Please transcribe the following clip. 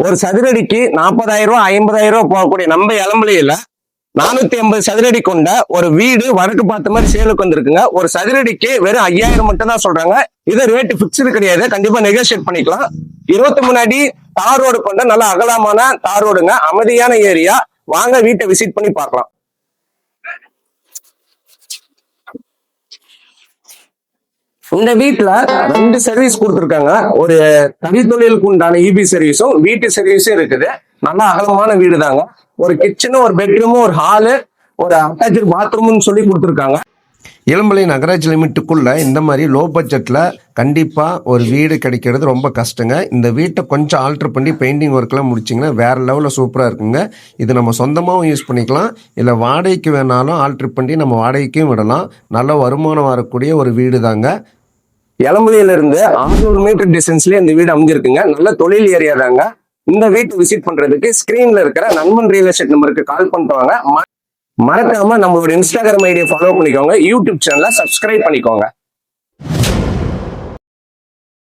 ஒரு சதுரடிக்கு 40,000 ரூபாய் 50,000 ரூபாய் போகக்கூடிய நம்ம இளம்பிள்ளையில 480 சதுரடி கொண்ட ஒரு வீடு வடக்கு பார்த்த மாதிரி சேலுக்கு வந்திருக்குங்க. ஒரு சதுரடிக்கு வெறும் 5,000 மட்டும் தான் சொல்றாங்க. இது ரேட் பிக்ஸ்டு கிடையாது, கண்டிப்பா நெகோசியேட் பண்ணிக்கலாம். 23 அடி தார் ரோடு கொண்ட நல்ல அகலமான தார் ரோடுங்க, அமைதியான ஏரியா. வாங்க வீட்டை விசிட் பண்ணி பார்க்கலாம். இந்த வீட்டுல 2 சர்வீஸ் கொடுத்துருக்காங்க. ஒரு தனித்தொழிலுக்கு உண்டான இபி சர்வீஸும் வீட்டு சர்வீஸும் இருக்குது. நல்ல அகலமான வீடு தாங்க. ஒரு கிச்சனும் ஒரு பெட்ரூமும் ஒரு ஹாலு ஒரு அட்டாச்சு பாத்ரூம்னு சொல்லி கொடுத்துருக்காங்க. இளம்பிள்ளை நகராட்சி லிமிட்டுக்குள்ள இந்த மாதிரி லோ பட்ஜெட்டில் கண்டிப்பாக ஒரு வீடு கிடைக்கிறது ரொம்ப கஷ்டங்க. இந்த வீட்டை கொஞ்சம் ஆல்ட்ரு பண்ணி பெயிண்டிங் ஒர்க்லாம் முடிச்சிங்கன்னா வேறு லெவலில் சூப்பராக இருக்குங்க. இது நம்ம சொந்தமாகவும் யூஸ் பண்ணிக்கலாம், இல்லை வாடகைக்கு வேணாலும் ஆல்ட்ரு பண்ணி நம்ம வாடகைக்கும் விடலாம். நல்ல வருமானம் வரக்கூடிய ஒரு வீடு தாங்க. இளம்பிள்ளையில இருந்து 600 மீட்டர் டிஸ்டன்ஸ்லேயே இந்த வீடு அமைஞ்சிருக்குங்க. நல்ல தொழில் ஏரியா தாங்க. இந்த வீட்டை விசிட் பண்றதுக்கு ஸ்கிரீன்ல இருக்கிற நண்பன் ரியல் எஸ்டேட் நம்பருக்கு கால் பண்ணிட்டு வாங்க. மறக்காம நம்மளோட இன்ஸ்டாகிராம் ஐடியை ஃபாலோ பண்ணிக்கோங்க, யூடியூப் சேனலை சப்ஸ்கிரைப் பண்ணிக்கோங்க.